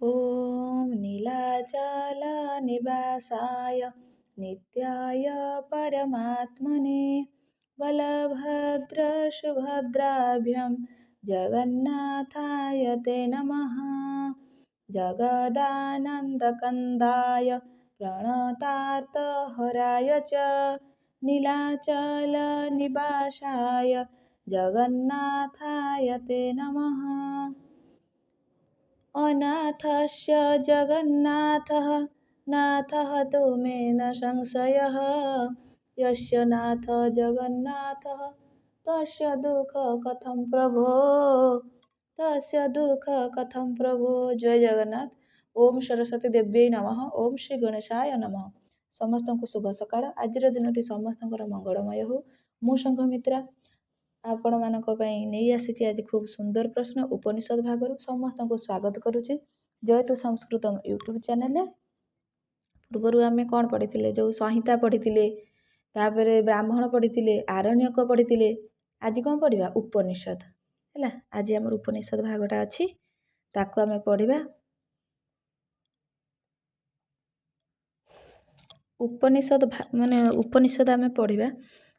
ॐ नीलाचलनिवासाय नित्याय परमात्मने बलभद्रसुभद्राभ्यां जगन्नाथाय ते नमः। जगदानन्दकन्दाय प्रणतार्तहराय च नीलाचलनिवासाय जगन्नाथाय ते नमः। अनाथस्य जगन्नाथः नाथः तु मे न संशयः। यस्य नाथ जगन्नाथः तस्य दुःख कथं प्रभो जय जगन्नाथ। ओम सरस्वती देव्यै नमः। ओम श्री गणेशाय नमः। समस्तଙ୍କୁ शुभ सकाळ। ଆଜିର ଦିନଟି ସମସ୍ତଙ୍କର ମଙ୍ଗଳମୟ ହେଉ। ମୁଁ ସଂଘମିତ୍ରା ଆପଣମାନଙ୍କ ପାଇଁ ନେଇ ଆସିଛି ଆଜି ଖୁବ୍ ସୁନ୍ଦର ପ୍ରଶ୍ନ ଉପନିଷଦ ଭାଗରୁ। ସମସ୍ତଙ୍କୁ ସ୍ୱାଗତ କରୁଛି ଜୟତୁ ସଂସ୍କୃତମ ୟୁଟ୍ୟୁବ୍ ଚ୍ୟାନେଲରେ। ପୂର୍ବରୁ ଆମେ କ'ଣ ପଢ଼ିଥିଲେ, ଯେଉଁ ସଂହିତା ପଢ଼ିଥିଲେ, ତାପରେ ବ୍ରାହ୍ମଣ ପଢ଼ିଥିଲେ, ଆରଣ୍ୟକ ପଢ଼ିଥିଲେ। ଆଜି କ'ଣ ପଢ଼ିବା? ଉପନିଷଦ ହେଲା। ଆଜି ଆମର ଉପନିଷଦ ଭାଗଟା ଅଛି, ତାକୁ ଆମେ ପଢ଼ିବା। ଉପନିଷଦ ଆମେ ପଢ଼ିବା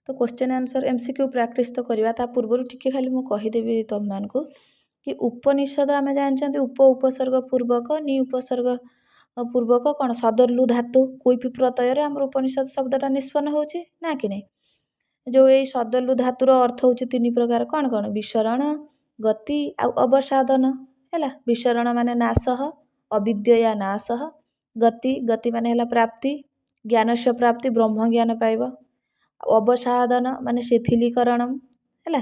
ତ କ୍ୱେଶ୍ଚନ୍ ଆନ୍ସର୍ MCQ ପ୍ରାକ୍ଟିସ୍ ତ କରିବା। ତା ପୂର୍ବରୁ ଟିକେ ଖାଲି ମୁଁ କହିଦେବି ତୁମମାନଙ୍କୁ କି ଉପନିଷଦ ଆମେ ଜାଣିଛନ୍ତି ଉପସର୍ଗ ପୂର୍ବକ ନି ଉପସର୍ଗ ପୂର୍ବକ କ'ଣ ସଦଲୁ ଧାତୁ କୁଇପି ପ୍ରତ୍ୟୟରେ ଆମର ଉପନିଷଦ ଶବ୍ଦଟା ନିଷ୍ପନ୍ନ ହେଉଛି ନା କି ନାହିଁ। ଯେଉଁ ଏଇ ସଦଲୁ ଧାତୁର ଅର୍ଥ ହେଉଛି ତିନି ପ୍ରକାର। କ'ଣ କ'ଣ? ବିସରଣ, ଗତି ଆଉ ଅବସାଦନ ହେଲା। ବିସରଣ ମାନେ ନାଶଃ, ଅବିଦ୍ୟୟା ନାଶଃ। ଗତି ମାନେ ହେଲା ପ୍ରାପ୍ତି, ଜ୍ଞାନସ୍ୟ ପ୍ରାପ୍ତି, ବ୍ରହ୍ମ ଜ୍ଞାନ ପାଇବ। ଅବସାଦନ ମାନେ ଶିଥିଳୀକରଣମ୍ ହେଲା।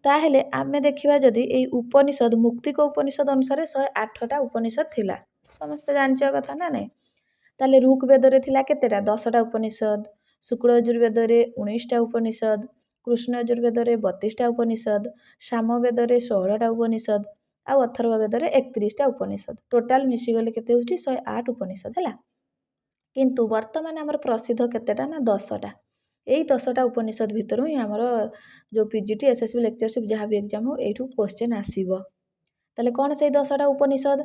ତାହେଲେ ଆମେ ଦେଖିବା ଯଦି ଏଇ ଉପନିଷଦ ମୁକ୍ତିକ ଉପନିଷଦ ଅନୁସାରେ 108ଟା ଉପନିଷଦ ଥିଲା, ସମସ୍ତେ ଜାଣିଥିବା କଥା ନା ନାହିଁ। ତାହେଲେ ଋକ୍ ବେଦରେ ଥିଲା କେତେଟା? 10ଟା ଉପନିଷଦ। ଶୁକ୍ଳ ଯଜୁର୍ବେଦରେ 19ଟା ଉପନିଷଦ। କୃଷ୍ଣ ଯଜୁର୍ବେଦରେ 32ଟା ଉପନିଷଦ। ସାମ ବେଦରେ 16ଟା ଉପନିଷଦ ଆଉ ଅଥର୍ବ ବେଦରେ 31ଟା ଉପନିଷଦ। ଟୋଟାଲ ମିଶିଗଲେ କେତେ ହେଉଛି? 108 ଉପନିଷଦ ହେଲା। କିନ୍ତୁ ବର୍ତ୍ତମାନ ଆମର ପ୍ରସିଦ୍ଧ କେତେଟା? ନା 10ଟା। ଏଇ 10ଟା ଉପନିଷଦ ଭିତରୁ ହିଁ ଆମର ଯେଉଁ PGT SSB ଲେକ୍ଚରସିପ୍ ଯାହା ବି ଏକ୍ଜାମ୍ ହଉ ଏଇଠୁ କ୍ୱେଶ୍ଚନ୍ ଆସିବ। ତାହେଲେ କ'ଣ ସେଇ 10ଟା ଉପନିଷଦ?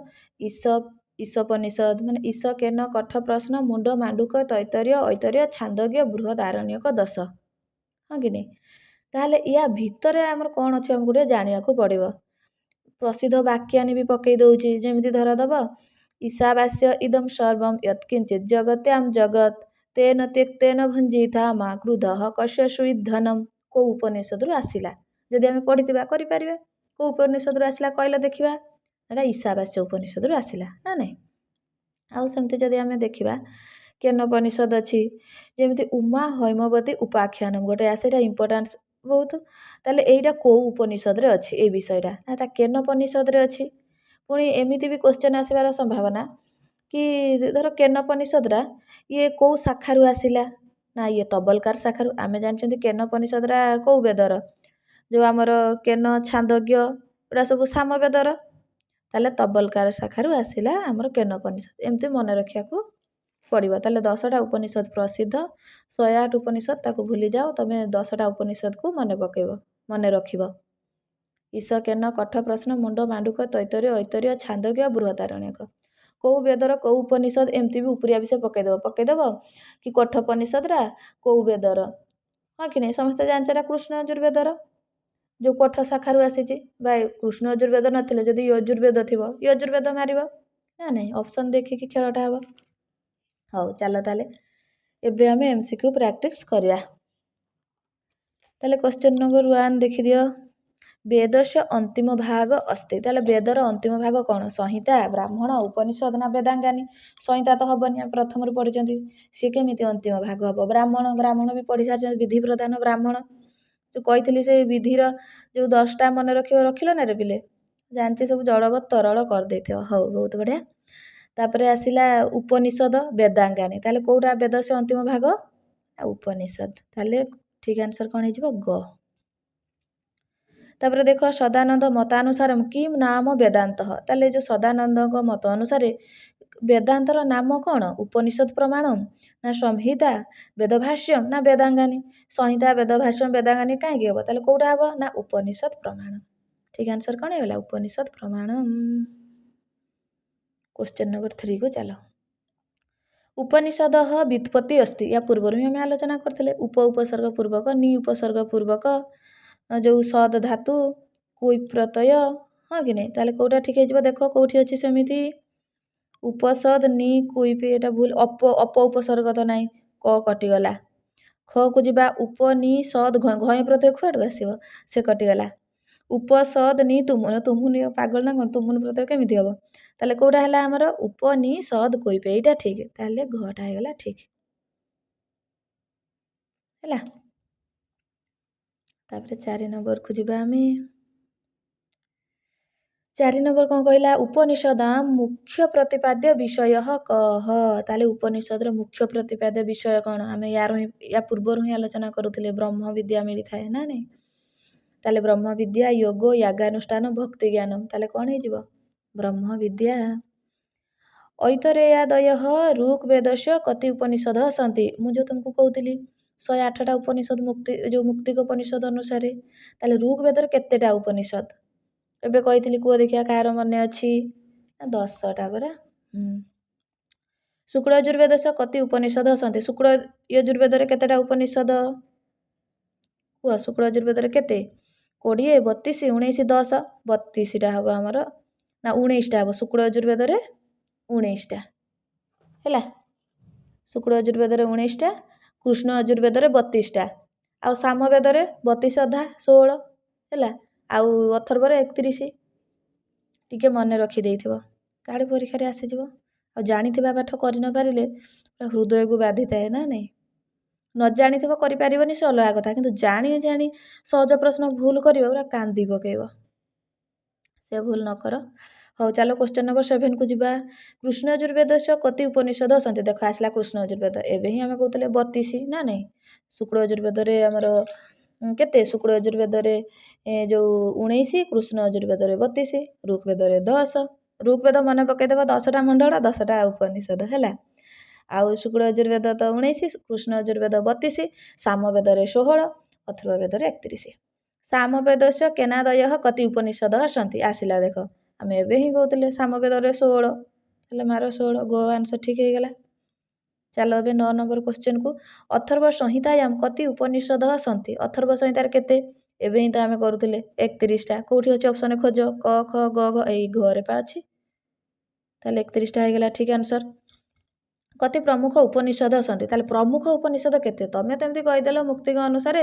ଈଶୋପନିଷଦ ମାନେ ଈଶ କେନ କଠ ପ୍ରଶ୍ନ ମୁଣ୍ଡ ମାଣ୍ଡୁକ ତୈତରୀୟ ଐତରୀୟ ଛାନ୍ଦୋଗ୍ୟ ବୃହଦ୍ ଆରଣ୍ୟକ 10। ହଁ କି ନାହିଁ? ତାହେଲେ ୟା ଭିତରେ ଆମର କ'ଣ ଅଛି ଆମକୁ ଟିକେ ଜାଣିବାକୁ ପଡ଼ିବ। ପ୍ରସିଦ୍ଧ ବାକ୍ୟାନି ବି ପକେଇ ଦେଉଛି। ଯେମିତି ଧର ଦେବ ଈଶାବାସ୍ୟ ଇଦମ୍ ସର୍ବମ୍ ୟତ୍କିଞ୍ଚିତ୍ ଜଗତ୍ୟାମ୍ ଜଗତ୍ ତେନ ତ୍ୟକ୍ତେନ ଭଞ୍ଜିତା ମା କ୍ରୁଧଃ କସ୍ୟ ସୁଇଦ୍ଧନମ୍। କେଉଁ ଉପନିଷଦରୁ ଆସିଲା? ଯଦି ଆମେ ପଢ଼ିଥିବା କରିପାରିବା। କେଉଁ ଉପନିଷଦରୁ ଆସିଲା କହିଲେ ଦେଖିବା? ଏଇଟା ଈଶାବାସ୍ୟ ଉପନିଷଦରୁ ଆସିଲା ନା ନାହିଁ। ଆଉ ସେମିତି ଯଦି ଆମେ ଦେଖିବା କେନୋପନିଷଦ ଅଛି, ଯେମିତି ଉମା ହୈମବତୀ ଉପାଖ୍ୟାନମ୍ ଗୋଟେ ଆସେ, ଏଇଟା ଇମ୍ପୋର୍ଟାନ୍ସ ବହୁତ। ତାହେଲେ ଏଇଟା କେଉଁ ଉପନିଷଦରେ ଅଛି? ଏଇ ବିଷୟଟା ଏଇଟା କେନୋପନିଷଦରେ ଅଛି। ପୁଣି ଏମିତି ବି କ୍ୱେଶ୍ଚନ୍ ଆସିବାର ସମ୍ଭାବନା କି ଧର କେନୋପନିଷଦଟା ଇଏ କେଉଁ ଶାଖାରୁ ଆସିଲା? ନା ଇଏ ତବଲକାର ଶାଖାରୁ। ଆମେ ଜାଣିଛନ୍ତି କେନୋପନିଷଦଟା କେଉଁ ବେଦର? ଯେଉଁ ଆମର କେନ ଛାନ୍ଦୋଗ୍ୟ ଏଗୁଡ଼ା ସବୁ ସାମ ବେଦର। ତାହେଲେ ତବଲକାର ଶାଖାରୁ ଆସିଲା ଆମର କେନୋପନିଷଦ। ଏମିତି ମନେ ରଖିବାକୁ ପଡ଼ିବ। ତାହେଲେ 10ଟା ଉପନିଷଦ ପ୍ରସିଦ୍ଧ। 108 ଉପନିଷଦ ତାକୁ ଭୁଲି ଯାଅ, ତମେ 10ଟା ଉପନିଷଦକୁ ମନେ ରଖିବ। ଈଶ କେନ କଠ ପ୍ରଶ୍ନ ମୁଣ୍ଡ ମାଣ୍ଡୁକ ତୈତରୀୟ ଐତରୀୟ ଛାନ୍ଦୋଗ୍ୟ ବୃହଦ୍ ଆରଣ୍ୟକ। କେଉଁ ବେଦର କେଉଁ ଉପନିଷଦ ଏମିତି ବି ଉପରିଆ ବିଷୟ ପକେଇଦେବ କି କୋଠୋପନିଷଦଟା କେଉଁ ବେଦର। ହଁ କି ନାହିଁ? ସମସ୍ତେ ଜାଣିଛ ଏଟା କୃଷ୍ଣ ଯଜୁର୍ବେଦର ଯେଉଁ କୋଠ ଶାଖାରୁ ଆସିଛି। ବା କୃଷ୍ଣ ଯଜୁର୍ବେଦ ନଥିଲେ ଯଦି ୟଜୁର୍ବେଦ ଥିବ ୟଜୁର୍ବେଦ ମାରିବ ନା ନାହିଁ। ଅପସନ୍ ଦେଖିକି ଖେଳଟା ହେବ। ହଉ ଚାଲ ତାହେଲେ ଏବେ ଆମେ MCQ ପ୍ରାକ୍ଟିସ୍ କରିବା। ତାହେଲେ କ୍ୱେଶ୍ଚନ୍ ନମ୍ବର 1 ଦେଖିଦିଅ। ବେଦସ୍ୟ ଅନ୍ତିମ ଭାଗ ଅସ୍ତି। ତାହେଲେ ବେଦର ଅନ୍ତିମ ଭାଗ କ'ଣ? ସଂହିତା, ବ୍ରାହ୍ମଣ, ଉପନିଷଦ ନା ବେଦାଙ୍ଗାନି? ସଂହିତା ତ ହେବନି, ଆମେ ପ୍ରଥମରୁ ପଢ଼ିଛନ୍ତି। ସିଏ କେମିତି ଅନ୍ତିମ ଭାଗ ହେବ? ବ୍ରାହ୍ମଣ ବି ପଢ଼ି ସାରିଛନ୍ତି। ବିଧି ପ୍ରଧାନ ବ୍ରାହ୍ମଣ ଯେଉଁ କହିଥିଲି ସେଇ ବିଧିର ଯେଉଁ 10ଟା ମନେ ରଖିଲ ନା ରେ ପିଲେ? ଜାଣିଛି ସବୁ ଜଳବତ୍ ତରଳ କରିଦେଇଥିବ। ହଉ ବହୁତ ବଢ଼ିଆ। ତାପରେ ଆସିଲା ଉପନିଷଦ, ବେଦାଙ୍ଗାନି। ତାହେଲେ କେଉଁଟା ବେଦ ସେ ଅନ୍ତିମ ଭାଗ? ଉପନିଷଦ। ତାହେଲେ ଠିକ୍ ଆନ୍ସର୍ କ'ଣ ହେଇଯିବ? ଗ। ତାପରେ ଦେଖ ସଦାନନ୍ଦ ମତାନୁସାରମ୍ କିମ୍ ନାମ ବେଦାନ୍ତଃ। ତାହେଲେ ଯେଉଁ ସଦାନନ୍ଦଙ୍କ ମତ ଅନୁସାରେ ବେଦାନ୍ତର ନାମ କ'ଣ? ଉପନିଷଦ ପ୍ରମାଣମ୍ ନା ସଂହିତା ବେଦଭାଷ୍ୟମ୍ ନା ବେଦାଙ୍ଗାନି? ସଂହିତା ବେଦଭାଷ୍ୟମ୍ ବେଦାଙ୍ଗାନି କାହିଁକି ହେବ? ତାହେଲେ କେଉଁଟା ହେବ? ନା ଉପନିଷଦ ପ୍ରମାଣ। ଠିକ୍ ଆନ୍ସର୍ କ'ଣ ହେଇଗଲା? ଉପନିଷଦ ପ୍ରମାଣମ୍। क्वेश्चन नंबर 3 को चलो। उपनिषद व्युत्पत्ति अस्ति, या पूर्व ही आम आलोचना करते उप उपसर्ग पूर्वक नि उपसर्ग पूर्वक जो सद धातु कुई प्रत्यय, हाँ कि नहीं, ताले कौटा ठीक है देख कौटी अच्छी सेमिति उपसद नि कुई पे एटा भूल अप अप उपसर्ग तो नहीं क कटिगला। ख को जीवा उप नि सद घय प्रत्यय खुआड़ आसब से कटिगला। उपसद नि तुमुन तुमुन पागल ना कौन तुमुन प्रत्यय केमिति हम ताले कौटा है आमर उप नि सद कोई पे एटा ठीक ताले घटा हैगला ठीक है। तापर 4 नंबर को जीवा आमे। 4 नंबर कौन कहला उपनिषदा मुख्य प्रतिपाद्य विषय कह, ताले उपनिषद मुख्य प्रतिपाद्य विषय कौन आम या पूर्व ही आलोचना करुले ब्रह्म विद्या मिली थाए ना नहीं, ताले ब्रह्म विद्या योग यागानुष्ठान भक्ति ज्ञान ताले कौन हो ब्रह्म विद्या। ऐतरेयादय ऋग्वेदस्य कति उपनिषद सन्ति, मुझे तुमको कहती 108टा उपनिषद मुक्ति जो मुक्तिक उपनिषद अनुसार ताले ऋग्वेदर केतेटा उपनिषद एबे कही कुह देखिया कार मन अच्छी 10टा परा। शुक्ल यजुर्वेदस्य कति उपनिषद सन्ति, शुक्ल यजुर्वेद केतेटा उपनिषद कुह, शुक्ल यजुर्वेद केते 20 32 19 10 32टा हम आमर ना 19टा हम शुक्ल यजुर्वेद 19टा है, शुक्ल यजुर्वेद 19टा, कृष्ण यजुर्वेद 32टा, आउ सामवेद 32 अधा 16 है, आउ अथर्वर 31 टिके मन रखी काढ़ी परीक्षा आसीज आ जानिथिबा पाठ कर न पारिले हृदय को बाधि थाए ना नहीं, न जानी करिपारिबनी से अलग कथा, किंतु जानी जानी सहज प्रश्न भूल कर पूरा कांदी पकेब, से भूल न कर। हाँ चलो क्वेश्चन नंबर 7 को जीवा। कृष्ण यजुर्वेद कति उपनिषद सन्ति, देख आसला कृष्ण यजुर्वेद एवं ही आम कहते 32 ना नहीं, शुक्ल यजुर्वेद आमर केते शुक्ल यजुर्वेद जो 19 कृष्ण यजुर्वेद 32 ऋग्वेद 10 ऋग्वेद मन पकईदेव 10टा मंडल 10टा उपनिषद है, आउ शुक्ल यजुर्वेद तो 19 कृष्ण यजुर्वेद 32 सामवेद 16 अथर्ववेद 31। सामवेद से केनादय कति उपनिषद सन्ति आसला देख आम एवं ही कहते सामवेद 16 मार 16 गो आंसर ठीक है गला। चलो ए 9 नंबर क्वेश्चन को अथर्व संहितायाम कति उपनिषद सन्ति, अथर्व संहितार केते एवं ही तो आम करुले 31टा कौटी अच्छे ऑप्शन खोज क ख ग घ यही घरे पा अच्छी ताले 31टा हो ठीक आंसर। कति प्रमुख उपनिषद सन्ति, ताले प्रमुख उपनिषद केते तमें तो एमती कहीदेल मुक्तिक अनुसार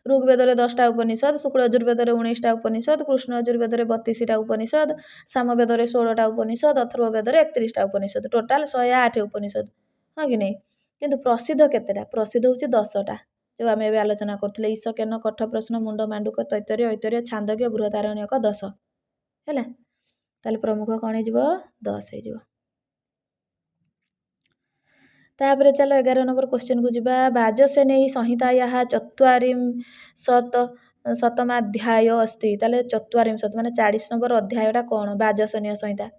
ऋग्वेद 10टा उपनिषद, शुक्ल यजुर्वेद 19टा उपनिषद, कृष्ण यजुर्वेद 32टा उपनिषद, सामवेद 16टा उपनिषद, अथर्ववेद 31टा उपनिषद, टोटाल 108 उपनिषद, हाँ कि नहीं, किंतु प्रसिद्ध केतेटा प्रसिद्ध होची 10टा जो आम एवं आलोचना करथुले ईश केन कठ प्रश्न मुंड मांडुक तैतरीय ऐतरीय छांदज्ञ बृहदारण्यक 10 है, ताले प्रमुख कौन हो 10 हो। तापर चलो 11 नंबर क्वेश्चन को जीवा। वाजसेनेयी संहितायाः 40 अस्ति, ताले 40 माने 40 नंबर अध्यायटा कौन वाजसेनीय संहिता,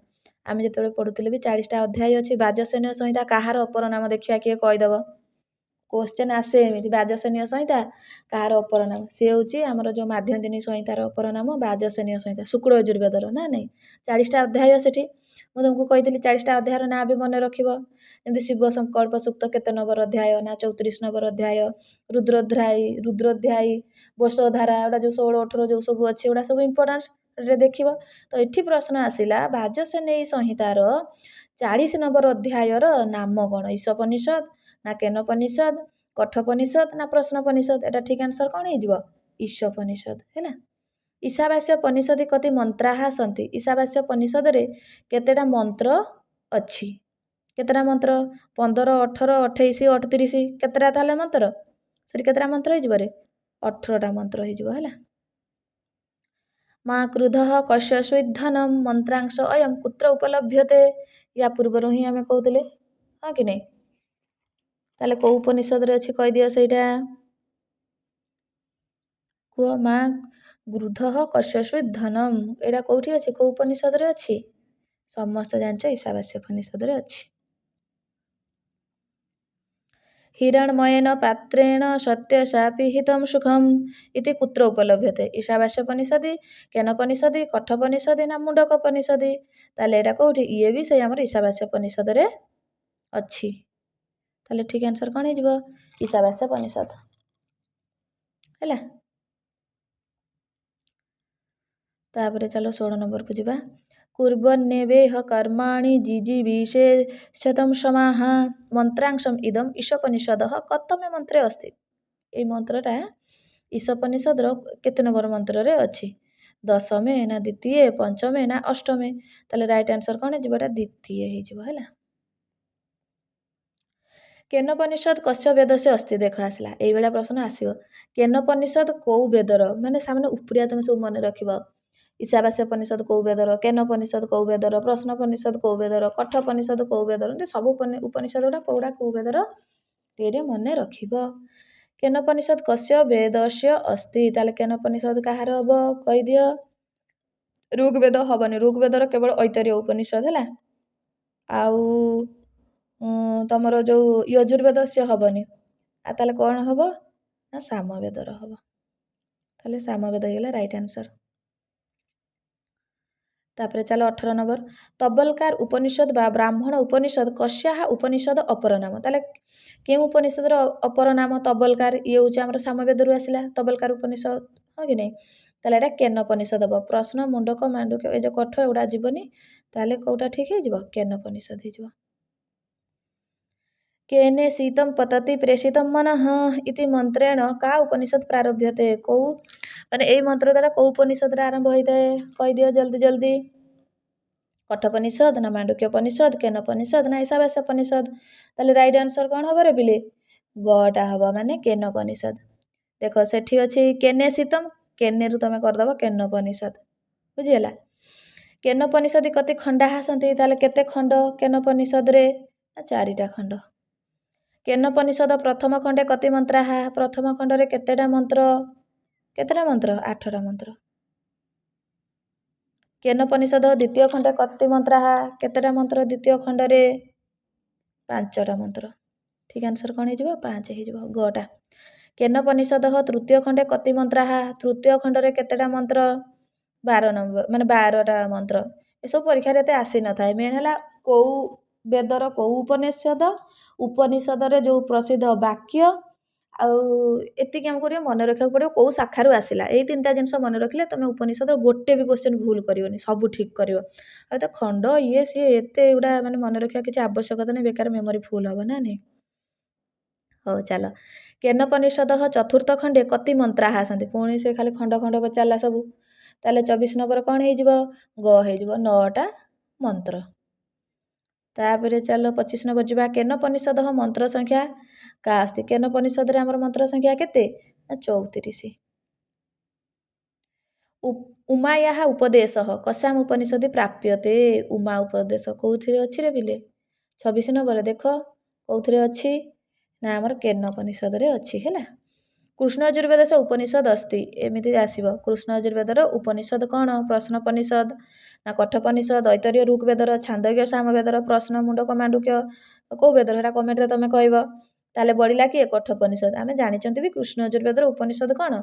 आम जो पढ़ुले भी 40टा अध्याय अच्छी। वाजसेनीय संहिता कहार अपर नाम देखा किए कहीदेव, क्वेश्चन आसे एमती वाजसेनीय संहिता कहार अपर नाम, सी हूँ आमर जो माध्यन्दिनी संहितार अपर नाम वाजसेनीय संहिता शुक्ल यजुर्वेदर ना नहीं 40टा अध्याय से मुझे तुमको कही 40टा अध्यायर ना भी मन रख जमी शिव संकल्प सुक्त केते नंबर अध्याय ना 34 नंबर अध्याय, रुद्रोध्यायी वर्षधारा एटा जो 16 18 जो सब अच्छे एटा सब इम्पोर्टान्स देख। तो ये प्रश्न आसला वाजसेनेयी संहितार 40 नंबर अध्यायर नाम कौन, ईशोपनिषद ना केनोपनिषद कठोपनिषद ना प्रश्नोपनिषद, एटा ठीक आंसर कौन हो ईशोपनिषद है। ईशावास्य उपनिषद कति मंत्रा सन्ति, ईशावास्य उपनिषद रे केतेटा मंत्र अच्छी, केतेटा मंत्र 15 18 28 38 केतेटा ताले मंत्र से केतेटा मंत्र हो 18टा मंत्र हो। माँ क्रुधः कश्यश्वित् धनम मंत्रांश अयम कुत्र उपलभ्यते, या पूर्वर ही आम कहते हाँ कि नहीं, ताले कौ उपनिषद रे अच्छी कही दिया सेटा कुह माँ गृधः कश्यश्वित् धनम एटा कौटी अच्छे कौ उपनिषद रे अच्छी, समस्त जानच ईशावास्य उपनिषद रे अच्छी। हिरण्मयेन पात्रेण सत्यशापि हितं सुखम इति कुत्र उपलभ्यते ईशावास्योपनिषदि केनोपनिषदि कठोपनिषदि ना मुंडकोपनिषदि ताले एटा कोठी ये भी से हमर ईशावास्योपनिषद रे अछि ताले ठीक आंसर कोन हे जिवो ईशावास्योपनिषद हैला तापर चलो 16 नंबर को जिबा कुर्वन्नेवेह कर्माणि जिजीविषेशतं समाह मंत्रांशम इदम ईशोपनिषदः कतमे मंत्रे अस्ति ए मंत्रटा ईशोपनिषद रो केते नंबर मंत्र रे अछि दशमे ना द्वितीय पंचमे ना अष्टमे ताले राइट आंसर कोन हे जिवोटा द्वितीय हे जिवो हैला केनोपनिषद कस्य वेदस्य अस्ति देख आसला एई बेला प्रश्न आसीबो केनोपनिषद को वेदर माने सामने उपरिया तुम सब मन रखिबो ईशावास्योपनिषद को वेदर केनोपनिषद को वेदर प्रश्नोपनिषद को वेदर कठोपनिषद को वेदर एमती सब उपनिषद गुडा कोउडा को वेदर टेडे मने रखिबो केनोपनिषद कस्य वेदस्य अस्ति ताले केनोपनिषद कहार हबो कहि दियो ऋग्वेद हबनी ऋग्वेदर केवल ऐतरेय उपनिषद हैला आउ तमर जो यजुर्वेद से हबनी आ ताले कोन हबो ना सामवेदर हबो ताले सामवेद हेला राइट आंसर तापरे चलो 18 नंबर तबलकार उपनिषद बा ब्राह्मण उपनिषद कस्याः उपनिषद अपर नाम ताले के उपनिषद रो अपर नाम तबलकार ये होचे हमर सामवेद रु आसिला तबलकार उपनिषद हो कि नै ताले एटा केनोपनिषद हबो प्रश्न मुंडक मांडुक ए जो कठ एउडा जीवनी ताले कोउटा ठीक हे जिवो केनोपनिषद हे जिवो केने शीतं पतति प्रेषितं मनः इति मंत्रेण का उपनिषद प्रारभ्यते को माने एई मंत्र द्वारा को उपनिषद रे आरंभ होइताय कहि दियो जल्दी जल्दी कठोपनिषद ना मांडुक्योपनिषद केनोपनिषद ना ईशावास्योपनिषद ताले राइट आंसर कोन हबो रे बिले गटा हबो माने केनोपनिषद देखो सेठी अछि केने शीतं केने रु तमे कर दबो केनोपनिषद बुझियला केनोपनिषद कति खंडा हसंती ताले केते खंड केनोपनिषद रे चारिटा खंड केनोपनिषद प्रथम खंडे कति मंत्र हा प्रथम खंड रे केतेटा मंत्र 8टा मंत्र केनोपनिषद द्वितीय खंडे कति मंत्र हा केतेटा मंत्र द्वितीय खंड रे 5टा मंत्र ठीक आंसर कोन हे जिवो 5 हे जिवो गटा केनोपनिषद तृतीय खंडे कति मंत्र हा तृतीय खंड रे केतेटा मंत्र 12 नंबर माने 12टा मंत्र ए सब परीक्षा रे ते आसी न थाए मेन हला को वेदर को उपनिषद रे जो प्रसिद्ध वाक्य आउ एतिक हमको मन रखा पड़ो कौ शाखारू आसला यही 3टा जिनस मन रखिले तुम उपनिषद गोटे भी क्वेश्चन भूल करनी सब ठीक कर तो खंड ये सी एत गुड़ा माने मन रखा किसी आवश्यकता नहीं बेकार मेमोरी फुल हम ना नहीं हो चल केनोपनिषद चतुर्थ खंडे कति मंत्रा आसती पुणी से खाली खंड खंड पचारा सब ताले 24 नंबर कौन हो 9टा मंत्र तापर चलो 25 नंबर जा केनोपनिषद मंत्र संख्या का अस्ति केनोपनिषद रे हमर मंत्र संख्या केते 34 उमायाः उपदेशः कस्याम उपनिषदि प्राप्यते उमा उपदेश कोउथिरे अछि रे बिले 26 नंबर देखो कोउथिरे अछि ना हमर केनोपनिषद रे अछि हैला कृष्ण यजुर्वेद से उपनिषद अस्ति एमिति आसीबो कृष्ण यजुर्वेद रो उपनिषद कोन प्रश्नोपनिषद ना कठोपनिषद ऐतरेय ऋग्वेदर छांदोग्य सामवेदर प्रश्न मुंडक मांडुक्य को वेदर हेटा कमेंट रे तमे कहइबो ताले बढिला कि कठोपनिषद आमे जानिचंती भी कृष्ण यजुर्वेदर उपनिषद कोन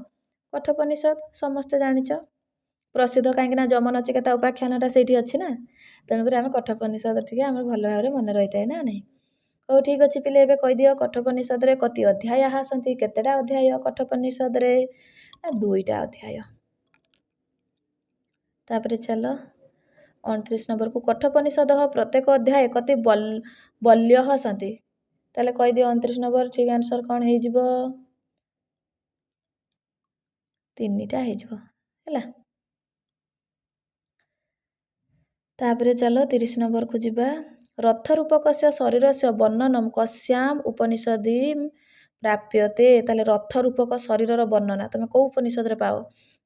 कठोपनिषद समस्त जानिच प्रसिद्ध काहेकि ना जमनचिकेता उपाख्यानटा सेठी अछि ना तेणुकर आमे कठोपनिषद टिके आमे भल भाबरे मन रहिताय ना नै हो ठीक अछि पिले एबे कहि दियो कठोपनिषद रे कति अध्याय आसंती केतेटा अध्याय कठोपनिषद रे 2टा अध्याय तापरे चलो 29 नंबर को कठोपनिषद प्रत्येक अध्याय कति बल्य हसंती ताले कहि दियो 29 नंबर ठीक आंसर कोन हे जिवो 3टा हे जिवो हैला तापरे चलो 30 नंबर को जिबा रथ रूपकस्य शरीरस्य वर्णनम कस्याम उपनिषदि प्राप्यते ताले रथ रूपक शरीरर वर्णना तमे को उपनिषद रे पाओ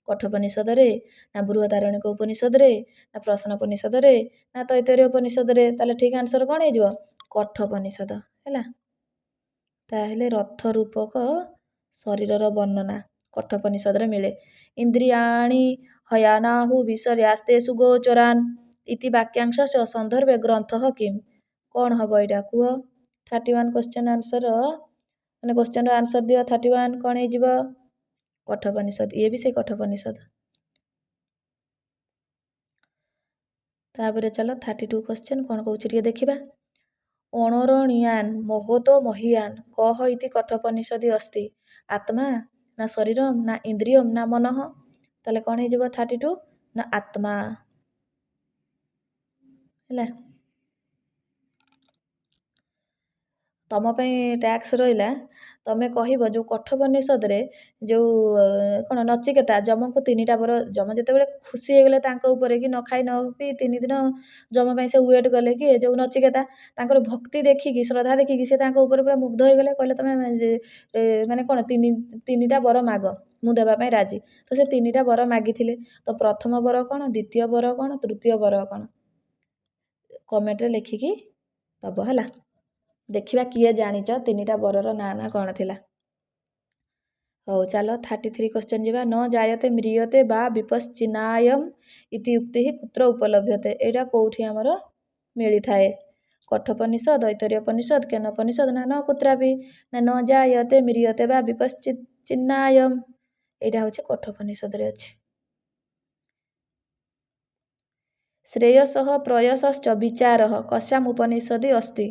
कठोपनिषद रे ना बृहदारण्यक उपनिषद रे ना प्रश्नोपनिषद रे ना तैतरीय उपनिषद रे ताले ठीक आंसर कोन हे जिवो कठोपनिषद हैला ताहेले रथ रूपक शरीरर वर्णना कठोपनिषद रे मिले इंद्रियाणि हयानाहु विषयास्तेषु गोचरान् इति वाक्यांशस्य संदर्भे ग्रंथः किम कोन हबो एटा कुह 31 क्वेश्चन आंसर ମାନେ क्वेश्चन आंसर दियो 31 कौन हो कठोपनिषद ये भी से कठोपनिषद। तापर चलो 32 क्वेश्चन कौन कौन देखा अणरणीयान महोतो महीयान कह इति कठोपनिषदि अस्ति आत्मा ना शरीरम ना इंद्रियम ना मनः ताले कौन हो 32 ना आत्मा है। तुम टैक्स रहा तमें कह जो कठोपनिषद जो कौन नचिकेता जम को 3टा वर जम जिते खुशी हो गले कि न खाई न पी 3 दिन जम से वेट गले कि जो नचिकेता भक्ति देखिकी श्रद्धा देखिकी से पूरा मुग्ध हो गले कहले तुम माने कौन 3टा वर माग मु देवाई राजी तो से 3टा वर मागी तो प्रथम वर कौन द्वितीय वर कौन तृतीय वर कौन कमेंट लिखिकी दब है। देखिबा किए जानिच 3टा वरर ना ना कौन थिला। हो चलो 33 क्वेश्चन जीवा न जायते म्रियते बा विपश्चिनायम इति उक्ति कुत्र उपलभ्यते एटा कोठी हमर मिली थाए कठोपनिषद ऐतरेयपनिषद केनोपनिषद ना न कुत्रापि ना न जायते म्रियते बा विपश्चिनायम एटा होचे कठोपनिषद रे अछि। श्रेयसः प्रयसश्च विचारः कस्याम उपनिषदि अस्ति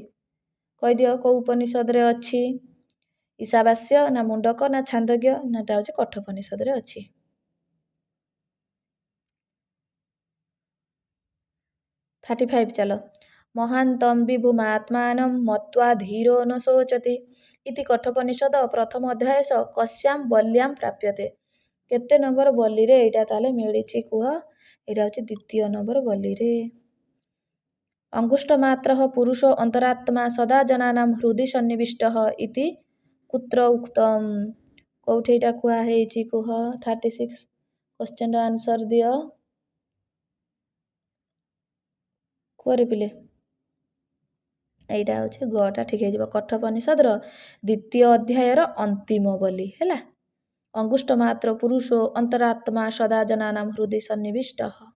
कह दियो को उपनिषद रे अछि ईशावास्य ना मुंडक ना छांदोग्य ना टा होचे कठोपनिषद रे अछि। 35 चलो महान्तं विभुमात्मानं मत्वा धीरो न शोचति इति कठोपनिषद प्रथम अध्याय कस्यां बल्यां प्राप्यते केते नंबर बल्ली रे एटा ताले मिलिछि कुह एटा होचे द्वितीय नंबर बल्ली रे। अंगुष्ठमात्रः पुरुषो अंतरात्मा सदा जनानां हृदि सन्निविष्टः इति कुत्र उक्तम कोठे एटा कुआ हेछि कुह 36 क्वेश्चन आंसर दियो कुआरे पिले एटा होचे गटा ठीक हे जिवो कठोपनिषद रो द्वितीय अध्याय रो अंतिम बली हैला अंगुष्ठमात्र पुरुषो अंतरात्मा सदा जनानां हृदि सन्निविष्टः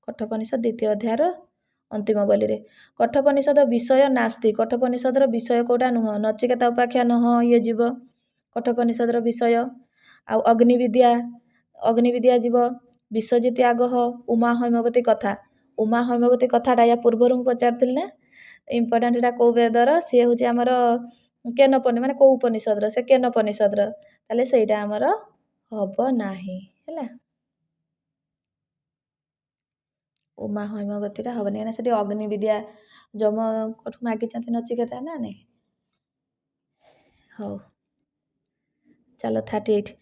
कठोपनिषद द्वितीय अध्याय रो अंतिम बली रे। कठोपनिषद विषय नास्ति कठोपनिषद रो विषय कोटा नुह नचिकेता उपाख्या नह ये जीव कठोपनिषद रो विषय आ अग्निविद्या जीव विश्वजित यागह उमा हैमवती कथाटा या पूर्वर मु पचारथिल ना इम्पोर्टेंट एटा को वेदर सी होची हमर केनोपनि माने को उपनिषद रो से केनोपनिषद रो ताले सेटा हमर हबो नाही हैला उमा हैमवती रा हबनी ना सेठी अग्निविद्या जम कठु मागी चंती नचिकेता ना नहीं। हो चलो 38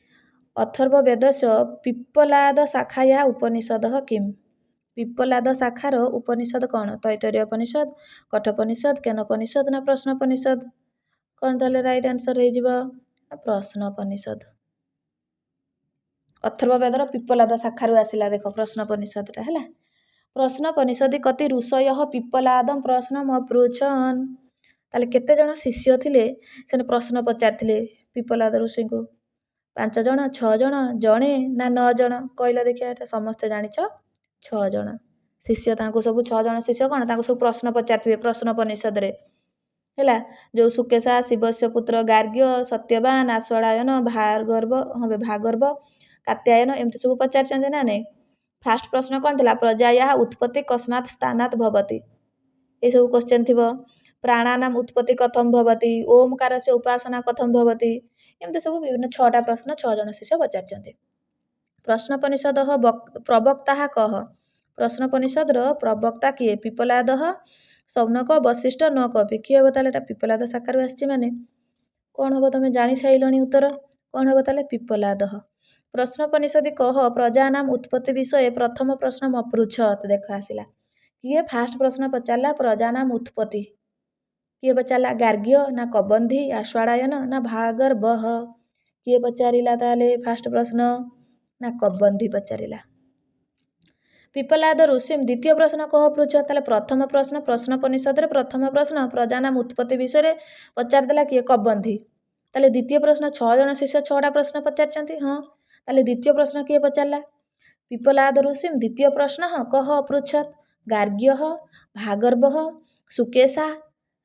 अथर्ववेदस्य पिप्पलाद शाखाया उपनिषदः किम पिप्पलाद शाखार उपनिषद कौन तैतरीयोपनिषद कठोपनिषद केनोपनिषद ना प्रश्नोपनिषद कौन ताले राइट आंसर हो जिवो प्रश्नोपनिषद। अथर्ववेदर पिप्पलाद शाखारु आसिला देख प्रश्नोपनिषद रा हैला प्रश्नोपनिषदि कति ऋषयः पिप्पलादं प्रश्नम अपृछन् ताले केते जण शिष्य थिले सेने प्रश्न पचारथिले पिप्पलाद ऋषि को 5 जण 6 जण जणे ना 9 जण कहला देखिया एटा समस्त जानिछ 6 जण शिष्य तांको सब 6 जण शिष्य कोन तांको सब प्रश्न पचारथिबे प्रश्नोपनिषद रे हैला जो सुकेशा शिवस्य पुत्र गार्ग्य सत्यवान आश्वडायन भागर्भ कात्यायन एमति सब पचारचंदे ना नै फास्ट प्रश्न कौन थिला प्रजाया उत्पत्ति कस्मात् स्थानात् भवति ए सब क्वेश्चन थिबो प्राणानाम उत्पत्ति कथम भवति ओमकारस्य उपासना कथम भवति एमति सब विभिन्न 6टा प्रश्न 6 जण शिष्य पचारचंदे। प्रश्नोपनिषदः प्रवक्ता कह प्रश्नोपनिषद रो प्रवक्ता किए पिप्पलादः सौनक वशिष्ठ न कवि किए हबो ताले एटा पिप्पलाद शाखारु आछि माने कोन हबो तमे जानि साइलणी उत्तर कोन हबो ताले पिप्पलादः। प्रश्नोपनिषदि कह प्रजानाम उत्पत्ति विषय प्रथम प्रश्न अपृछत देख आसिला किए फास्ट प्रश्न पचारला प्रजानाम उत्पत्ति किए पचारला गार्ग्य ना कबंधी आश्वाडायन ना भागर्भः किए पचारिला ताले फास्ट प्रश्न ना कबंधी पचारिला। पिप्पलाद ऋषिम द्वितीय प्रश्न कह पृछत ताले प्रथम प्रश्न प्रश्नोपनिषद रे प्रथम प्रश्न प्रजानाम उत्पत्ति विषय रे पचार देला किए कबंधी ताले द्वितीय प्रश्न 6 जण शिष्य 6टा प्रश्न पचारचंती हां ताले द्वितीय प्रश्न किए पचारला पिप्पलाद ऋषिम द्वितीय प्रश्न कह पृछत गार्ग्यः भागर्भः सुकेशा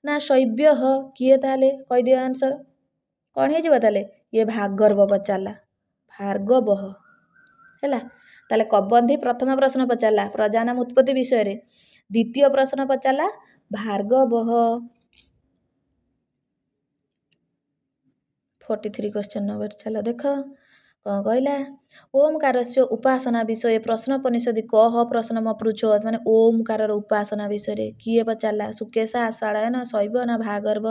ना शैव्यः किए ताले कह दियो आंसर କ'ଣ ହେଇଯିବ ତାହେଲେ? ଇଏ ଭାର୍ଗବ ପଚାରିଲା, ଭାର୍ଗବଃ ହେଲା। ତାହେଲେ କବନ୍ଧି ପ୍ରଥମ ପ୍ରଶ୍ନ ପଚାରିଲା ପ୍ରଜାନାମ ଉତ୍ପତ୍ତି ବିଷୟରେ, ଦ୍ୱିତୀୟ ପ୍ରଶ୍ନ ପଚାରିଲା ଭାର୍ଗବଃ। 43 क्वेश्चन नंबर चलो देख कौन कहला ओमकारस्य उपासना विषय प्रश्नोपनिषदि कह प्रश्न पृछोत माने ओमकार उपासना विषय किए पचारा सुकेशा आषाढ़यन शैव ना भागर्व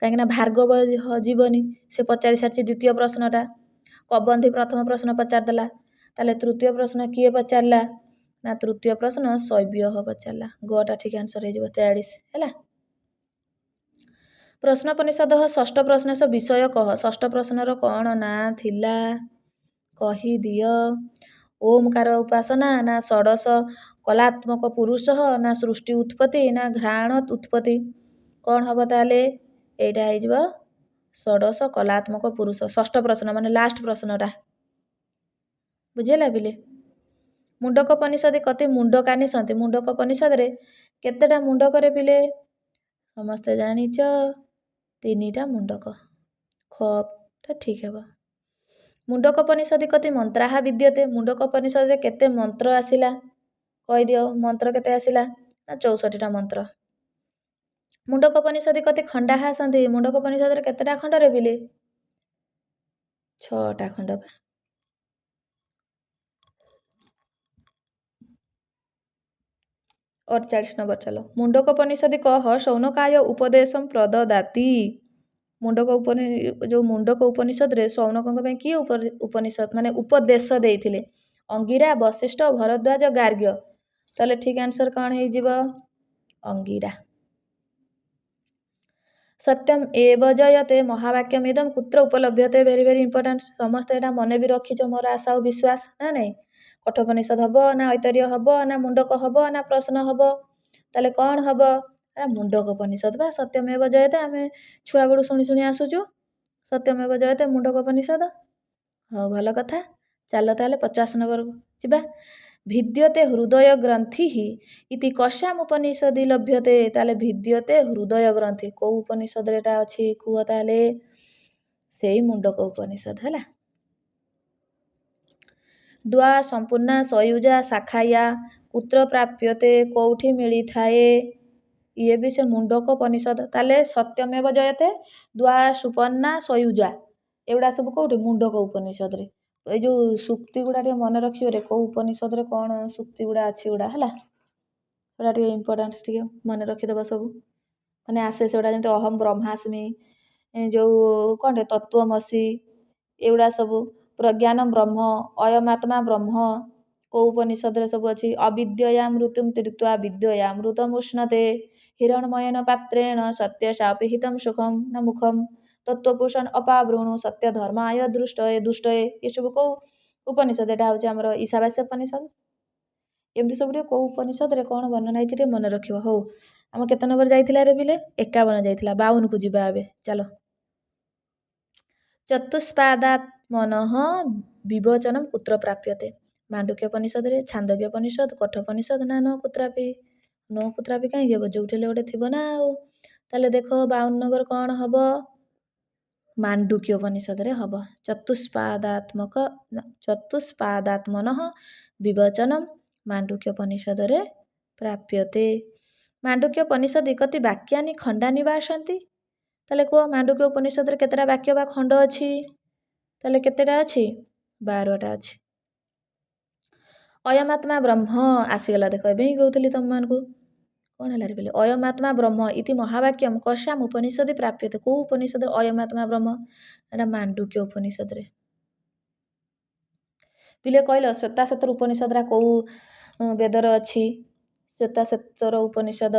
कहीं भार्गव जीवनी से पचारि सारी द्वितीय प्रश्नटा कबंधी प्रथम प्रश्न पचारदेला ताले तृतीय प्रश्न किए पचारा ना तृतीय प्रश्न शैव्य पचारा गटा ठीक आंसर हो 43 है। प्रश्नोपनिषद षष्ठ प्रश्न विषय कह षष्ठ प्रश्नर कौन ना थिला कहीदि ओमकार उपासना ना षोडश कलात्मक पुरुष ना सृष्टि उत्पत्ति ना घ्राणत उत्पत्ति कौन हम ताले यहाँ हो षोडश कलात्मक पुरुष षष्ठ प्रश्न माने लास्ट प्रश्नटा बुझेला पिले। मुंडकोपनिषद कति मुंडकानी सन्ति मुंडकोपनिषद रे केतेटा मुंडक रे पिले समस्ते जानिच 3टा मुंडक खटा ठीक है। मुंडकोपनिषद कति मंत्रा विद्यते मुंडकोपनिषद रे केते मंत्र आसिला कहि दियो मंत्र केते आसिला ना 64टा मंत्र। मुंडकोपनिषद कति खंडा सन्ति मुंडकोपनिषद रे केतेटा खंड रे पिले 6टा खंड। 48 नंबर चलो मुंडकोपनिषद कह शौनकाय उपदेशम प्रददाति मुंडक जो मुंडक उपनिषद रे शौनक किए उपनिषद माने उपदेश देइथिले अंगिरा वशिष्ठ भरद्वाज गार्ग्य ताले ठीक आंसर कौन हो अंगिरा। सत्यम एव जयते महावाक्यम इदम कुत्र उपलभ्यते वेरी वेरी इंपोर्टेंट समस्त एटा मने भी रखिछ मोर आशा और विश्वास ना नहीं कठोपनिषद हब ना ऐतर्य हब ना मुंडक हब ना प्रश्न हब ताले कौन हब मुंडक उपनिषद बा सत्यमेव जयते आम छुआ बेलू शुणी शुणी आसुचु सत्यमेव जयते मुंडक उपनिषद हाँ भल कथा चल ताले 50 नंबर जीवा भिद्यते हृदय ग्रंथि इति कस्याम उपनिषदि लभ्यते ताले भिद्यते हृदय ग्रंथि को उपनिषद रेटा अछि कुह ताले सेही मुंडक उपनिषद हैला। द्वा संपूर्णा सयुजा शाखाया कुत्र प्राप्यते कोठी मिली थाए ये भी से मुंडक उपनिषद ताले सत्यमेव जयते द्वा सुपर्णा सयुजा एगुड़ा सब कौटे मुंडक उपनिषद रे ये जो सुक्ति गुड़ा मन रखिए कौ उपनिषद रे कौन सुक्ति गुड़ा अच्छी गुड़ा है इंपोर्टेंस टे मन रखिदेव सब मैंने आसे से जमी अहम ब्रह्मास्मि जो कौन तत्वमसी एगुड़ा सब प्रज्ञान ब्रह्म अयमात्मा ब्रह्म कौ उपनिषद रे सब अच्छी अविद्यया मृत्युम तीर्त्वा विद्यया मृतम उष्णते हिरणमयन पात्रेण सत्य सापिहितम सुखम न मुखम तत्वपोषण अपावृणु सत्य धर्माय दृष्टये दुष्टये ये सब कौ उपनिषद एटा हूँ आमर ईशावास्य उपनिषद एमती सब कौ उपनिषद रे कौन वर्णना है मन रखियो हो आम केते नंबर जाइथिला रे बिले 51 जाइथिला 52 को जीवा एबे चलो चतुष्पादात्मनः विवचनम कुत्र प्राप्यते मांडुक्य उपनिषद रे छांदोग्य उपनिषद कठोपनिषद ना न कुत्रापि न कुत्रापि कहीं हेबो जोठेले गोटे थिबो ना आ ताले देखो 52 नंबर कौन हबो मांडुक्य उपनिषद रे हबो चतुष्पादात्मनः विवचनम मांडुक्य उपनिषद रे प्राप्यते। मांडुक्य उपनिषद कति वाक्यानि खंडानि वा सन्ति ताले को मांडुक्य उपनिषद रे केतेटा वाक्य बा खंड अछि ताले केतेटा अछि 12टा अछि। अयमात्मा ब्रह्म आसीगला देखो एबे ही कहउतली तुम मान को कौन है रे अयमात्मा ब्रह्म इति महावाक्यम कस्याम उपनिषद प्राप्यते को उपनिषद अयमात्मा ब्रह्म एटा मांडुक्य उपनिषद रे पिले कहल श्वेताश्वतर उपनिषद रा को वेदर अछि श्वेताश्वतर उपनिषद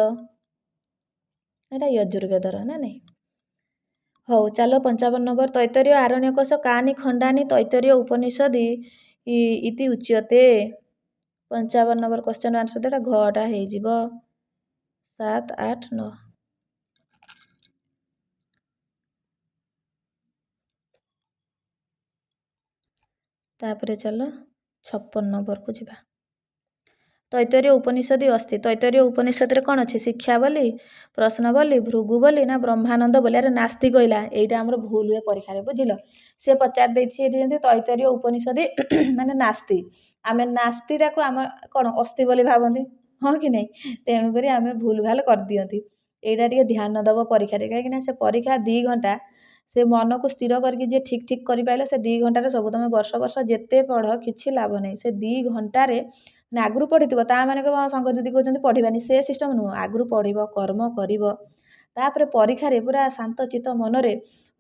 एटा यजुर्वेदर ना नहीं हौ चलो 55 नंबर तैतरीय आरण्यकोश कानि खंडानि तैतरीय उपनिषद इति उच्यते 55 नंबर क्वेश्चन आंसर देटा घटा हो 7 8 9 तापरे चलो 56 नंबर को जीवा तैतरीय उपनिषदि अस्ति तैतरीय उपनिषद कौन अच्छे शिक्षा बोली प्रश्न बोली भृगु बोली ना ब्रह्मानंद बोली अरे नास्ति कहला यहीटा आम भूल हुए परीक्षा बुझिल सी पचार देती तैतरीय उपनिषदि माने नास्ति आम नास्तिटा को आम कौन अस्ति बोली भावती हाँ कि नहीं तेणुक आम भूल भाल कर दियंती एटा टे ध्यान दब परीक्षा कहीं से परीक्षा 2 घंटा से मन को स्थिर करके जे ठीक ठीक कर पाइल से 2 घंटे सब तुम वर्ष वर्ष जिते पढ़ कि लाभ नहीं से 2 घंटे आगु पढ़ी ता मैंने संग दीदी कहते पढ़ानी से सिस्टम नुह आगु पढ़ कर्म कर परीक्षा पूरा शांत चित्त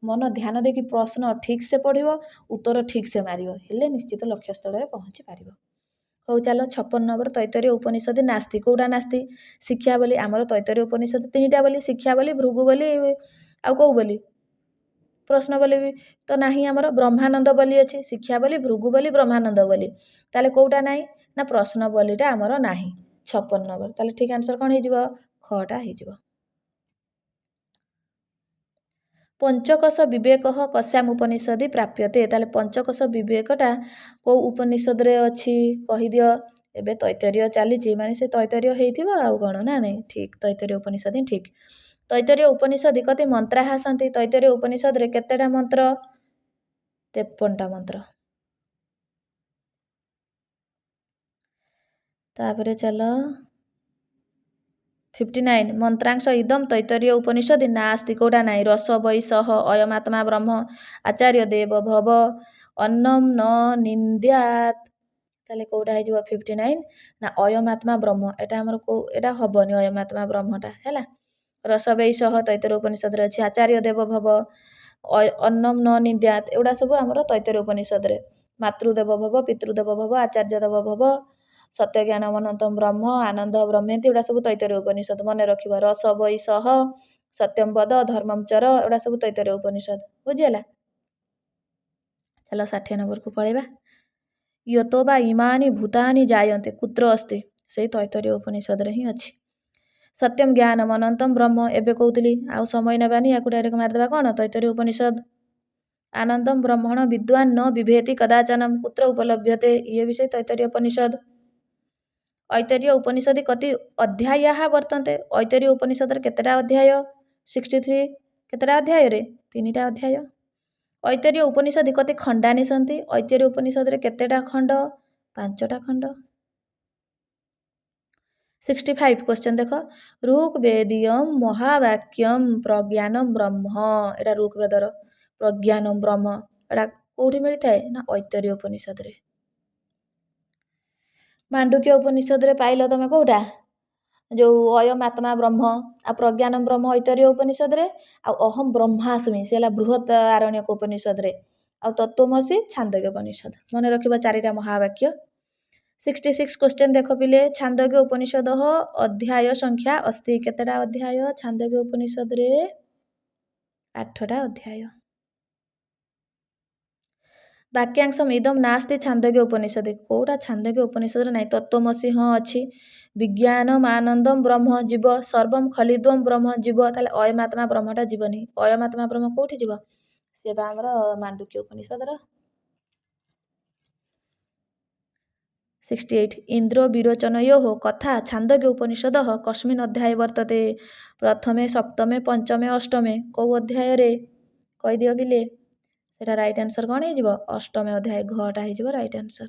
मन ध्यान देकी प्रश्न ठीक से पढ़ उत्तर ठीक से मार हेले निश्चित लक्ष्य स्थल में पहुँची पार हौ चल 56 नंबर तैतरीय उपनिषद नास्ति कौटा नास्ति शिक्षा बोली आमर तैतरीय उपनिषद 3टा बोली शिक्षा बोली भृगु बोली आउ कौ बोली प्रश्न बोली भी तो नहीं आमर ब्रह्मानंद बोली अच्छी शिक्षा बोली भृगु बोली ब्रह्मानंद बोली ताले कौटा नाई ना प्रश्न बोलीटा आमर नाही 56 नंबर ताले ठीक आंसर कौन हो खटा हो पंचकोश विवेक कस्याम उपनिषदि प्राप्यते ताले पंचकोश विवेकटा कौ उपनिषद रे अच्छी कहीदि एबे तैतरीय चली माने से तैतरीय होइथिबो आउ कौन ना नहीं ठीक तैतरीय उपनिषद ही ठीक तैतरीय उपनिषद कति मंत्रा आसती तैतरीय उपनिषद रे केतेटा मंत्र 53टा मंत्र तापरे चलो 59 मंत्रांश इदम तैतरीय उपनिषद नास्ति कौटा नाई रस वै सह अयमात्मा ब्रह्म आचार्य देव भव अन्नम न निंद्यात ताले कौटा हो 59 ना अयमात्मा ब्रह्म एटा हमर को एटा हबनी अयमात्मा ब्रह्मटा हैला रस वै सह तैतरीय उपनिषद रे अछि आचार्य देव भव अन्नम न निंद्यात एउडा सब हमर तैतरीय उपनिषद रे मातृदेव भव पितृदेव भव आचार्य देव भव सत्य ज्ञान अनंतम ब्रह्म आनंद ब्रह्मेति एवढा सब तैतरीय उपनिषद मन रखिबा रस वै सह सत्यम पद धर्मम चर एवढा सब तैतरीय उपनिषद बुझिला चलो 60 नंबर को पळेबा यतो बा इमानि भूतानि जायन्ते कुत्र अस्ति से तैतरीय उपनिषद रे ही अछि सत्यम ज्ञानम अनंतम ब्रह्म एबे कहउतली आउ समय नेबानी याकु डायरेक्ट मार देबा कोन तैतरीय उपनिषद आनंदम ब्रह्मण विद्वान न विभेति कदाचनम कुत्र उपलभ्यते ये विषय तैतरीय उपनिषद ऐतरीय उपनिषदि कति अध्यायाः वर्तन्ते ऐतरीय उपनिषद रे केतेटा अध्याय 63 केतेटा अध्याय रे 3टा अध्याय ऐतरीय उपनिषदि कति खंडानि सन्ति ऐतरीय उपनिषद रे केतेटा खंड 5टा खंड 65 क्वेश्चन देख ऋग्वेदीयम महावाक्यम प्रज्ञानम ब्रह्म एटा ऋग्वेदर प्रज्ञानम ब्रह्म एटा कोठी मिलता है ना ऐतरीय उपनिषद रे मांडुक्य उपनिषद रे पाइल तमे कोटा जो अयम आत्मा ब्रह्म आ प्रज्ञानम ब्रह्म ऐतरीय उपनिषद रे आ अहम ब्रह्मास्मि सेला बृहत आरण्यक उपनिषद रे आ तत्त्वमसि छांदोग्य उपनिषद मन रखिबा 4टा महावाक्य 66 क्वेश्चन देख पिले छांदोग्य उपनिषद अध्याय संख्या अस्ति केतेटा अध्याय छांदोग्य उपनिषद रे 8टा अध्याय वाक्यांशम इदम नास्ति छांदोग्य उपनिषद कोटा छांदोग्य उपनिषद नहीं तत्त्वमसि हाँ अच्छी विज्ञानम आनंदम ब्रह्म जीव सर्वम खलिद्वम ब्रह्म जीव ताले अयमात्मा ब्रह्मटा जीवनी अयमात्मा ब्रह्म कोठी जीव से हमर मांडुक्य उपनिषद 68 इंद्र विरोचनयोः कथा छांदोग्य उपनिषद कस्मिन् अध्याये वर्तते प्रथमे सप्तमे पंचमे अष्टमे कौ अध्याय रे कहि दियो बिले सेटा राइट आंसर कौन हो अष्टम अध्याय घटा हो राइट आंसर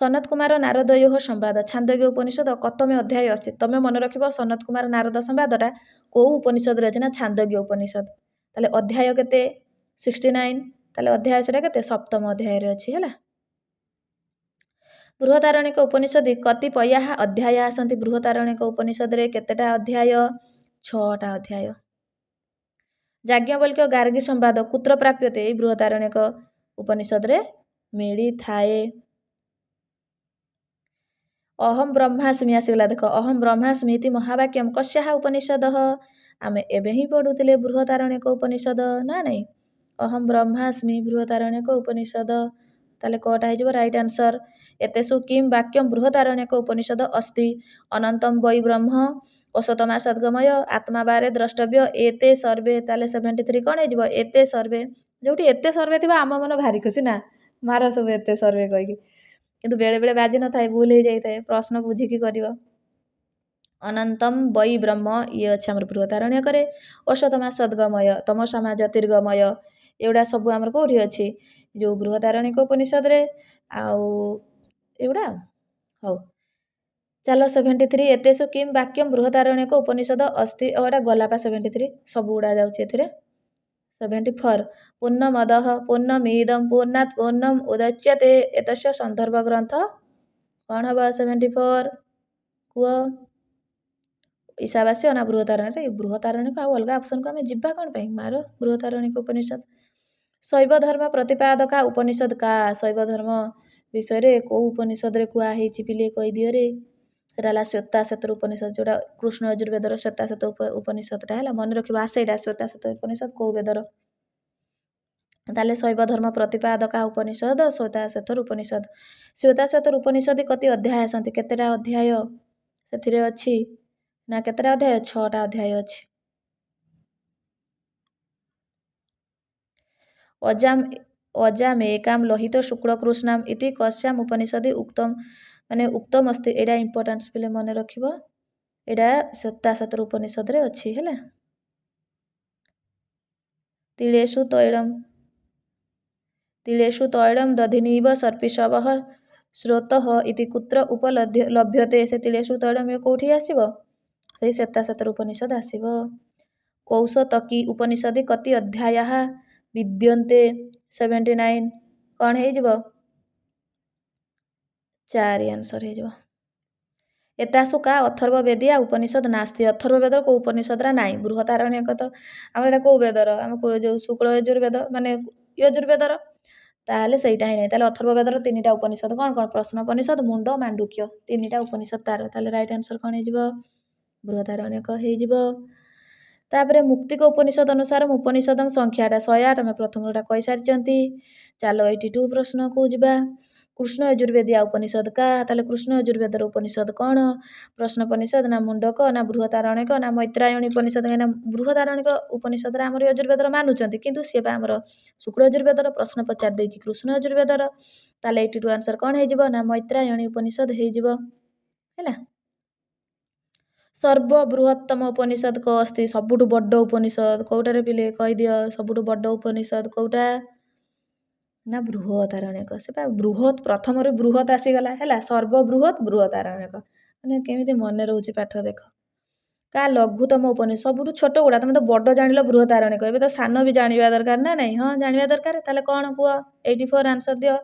सनत कुमार नारदयो संवाद छांदोग्य उपनिषद कतमे अध्याय अस्ति तमे मन रखिबो सनत कुमार नारद संवादटा को उपनिषद रे ना छांदोग्य उपनिषद ताले अध्याय केते 69 ताले अध्याय सेटा केते सप्तम अध्याय रे अछि हैला बृहदारण्यक उपनिषद कतिपयाः अध्याय आसन्ति बृहदारण्यक उपनिषद रे केतेटा अध्याय 6टा अध्याय याज्ञवल्क्य गार्गी संवाद कुत्र प्राप्यते बृहदारण्यक उपनिषद रे मिली थाए अहम ब्रह्मास्मि आसिगला देख अहम ब्रह्मास्मि इति महावाक्यम कस्याः उपनिषदः आमे एबे ही पढुतिले बृहदारण्यक उपनिषद ना नहीं अहम ब्रह्मास्मि बृहदारण्यक उपनिषद ताले कोटा हिजबो राइट आंसर एतेषु किम वाक्यम बृहदारण्यक उपनिषद अस्ति अनंतम वै ब्रह्म असतमा सद्गमय आत्मा बारे द्रष्टव्य एते सर्वे ताले 73 कौन हो एते सर्वे जोटी एते सर्वे थिबा आम मन भारी खुशी ना मार सब एते सर्वे कहि କିନ୍ତୁ ବେଳେବେଳେ ବାଜି ନଥାଏ, ଭୁଲ ହେଇଯାଇଥାଏ, ପ୍ରଶ୍ନ ବୁଝିକି କରିବ। ଅନନ୍ତମ ବୈ ବ୍ରହ୍ମ ଇଏ ଅଛି ଆମର ବୃହଦାରଣ୍ୟକରେ। ଓଷତମା ସଦ୍ଗମୟ ତମସମା ଜ୍ୟୋତିର୍ଗମୟ ଏଗୁଡ଼ା ସବୁ ଆମର କେଉଁଠି ଅଛି ଯେଉଁ ବୃହଦାରଣ୍ୟକ ଉପନିଷଦରେ। ଆଉ ଏଗୁଡ଼ା ହଉ ଚାଲ 73 ଏତେଷୁ କିମ୍ ବାକ୍ୟମ୍ ବୃହଦାରଣ୍ୟକ ଉପନିଷଦ ଅସ୍ତି ଏଟା ଗଲା ପା 73 ସବୁ ଗୁଡ଼ା ଯାଉଛି ଏଥିରେ। 74 ପୂର୍ଣ୍ଣମଦଃ ପୂର୍ଣ୍ଣମିଦଂ ପୂର୍ଣ୍ଣାତ୍ ପୂର୍ଣ୍ଣମ୍ ଉଦଚ୍ୟତେ ଏତସ୍ୟ ସନ୍ଦର୍ଭ ଗ୍ରନ୍ଥ କ'ଣ ହେବ 74 କୁହ। ईशावास्य ना बृहदारण्य बृहदारण्य को अलग ऑप्शन को आम जा कौन मार बृहदारण्य उपनिषद। शैव धर्म प्रतिपादका उपनिषद का शैव धर्म विषय रे को उपनिषद रे कुआई पिले कहीदियो रे सेटा श्वेताश्वेतर उपनिषद जोड़ा कृष्ण यजुर्वेदर श्वेताश्वेत उपनिषदटा है मन रखा आसेटा श्वेताश्वेत उपनिषद कौ वेदर ताले शैव धर्म प्रतिपादका उपनिषद श्वेताश्वेतर उपनिषद। श्वेताश्वेतर उपनिषद कति अध्याय आसती केतेटा अध्याय से अच्छी ना केतेटा अध्याय 6टा अध्याय अच्छी। अजामेकाम लोहित शुक्ल कृष्णाम इति कस्याम उपनिषदि उक्तम माने उक्तम अस्ति एडा इंपोर्टेंस पिले मन रखिबो एडा श्वेताश्वेतर उपनिषद रे अच्छी हैला। तिलेषु तैलम दधिनीव सर्पिशवः स्रोतः इति कुत्र उपलभ्यते से तिलेषु तैलम ये कोठी आसीबो से श्वेताश्वेतर उपनिषद आसीबो। कौशतकी उपनिषदि कति अध्यायः विद्यन्ते 79 कौन है जब 4 आंसर है जब। एतासु का अथर्ववेदिया उपनिषद नास्ति अथर्ववेद को उपनिषद रा नाई बृहदारण्यक तो आमर एटा को वेदर आम जो शुक्ल यजुर्वेद माने यजुर्वेदर ताहले सहीटा ही नहीं ताले अथर्ववेदर 3टा उपनिषद कौन कौन प्रश्न उपनिषद मुंड मांडुक्य 3टा उपनिषद तार ताले राइट आंसर कौन है जब बृहदारण्यक है जब। तापरे मुक्तिक उपनिषद अनुसार उपनिषद संख्याटा 108 आम प्रथम गोटा कही सारी। चलो 82 प्रश्न को जा कृष्ण यजुर्वेदिया उपनिषद का ताले कृष्ण यजुर्वेदर उपनिषद कौन प्रश्न उपनिषद ना मुंडक ना बृहदारण्यक ना मैत्रायणी उपनिषद कहीं बृहदारण्यक उपनिषद आम यजुर्वेदर मानुंट किंतु सी आमर शुक्ल यजुर्वेदर प्रश्न पचार दे कृष्ण यजुर्वेदर ताले 82 आंसर कौन हो ना मैत्रायणी उपनिषद हो। सर्वबृहत्तम उपनिषद को अस्ति सबुठु बड्ड उपनिषद कौटारे पिले कहीदियो सबुठु बड्ड उपनिषद कौटा ना बृहदारण्यक से बृहत प्रथम बृहत आसीगला है सर्वबृहत बृहदारण्यक मैंने केमी मन रोचे पाठ देख का लघुतम उपनिषद सबुठु छोट गुड़ा तुम तो बड़ जान बृहदारण्यक ए तो सान भी जानवा दरकार ना नहीं हाँ जानवा दरकार ताले कौन कुह 84 आंसर दियो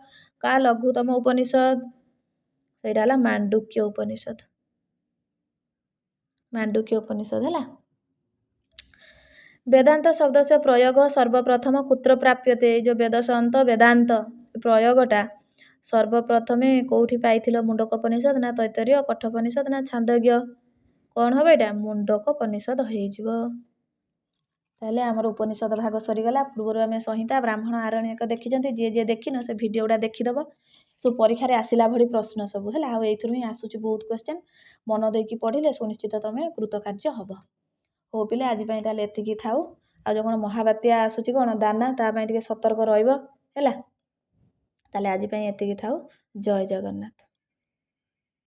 का लघुतम उपनिषद से मांडुक्य उपनिषद मांडुक्य उपनिषद है। वेदांत शब्द से प्रयोग सर्वप्रथम कुत्र प्राप्यते जो वेदसंत वेदांत प्रयोगटा सर्वप्रथमे कौटी पाइथिल मुंडक उपनिषद ना तैतरीय कठोपनिषद ना छांदोग्य कौन हम यहाँ मुंडक उपनिषद होले आमर उपनिषद भाग सरीगला पूर्व आम संहिता ब्राह्मण आरण्यक देखी जी जी देखिन से भिडियोटा देखीदेव सब परीक्षा आसला भली प्रश्न सब है ही आसूँ बहुत क्वेश्चन मन देकी पढ़ले सुनिश्चित तुम कृतकार्य हम हो पिले आज ताले एतिकी थाउ आ जो कौन महाबात्या आसूची कौन दाना तापाई टिके सतर्क रहिबो हैला ताले आज एतिकी थाउ। जय जगन्नाथ।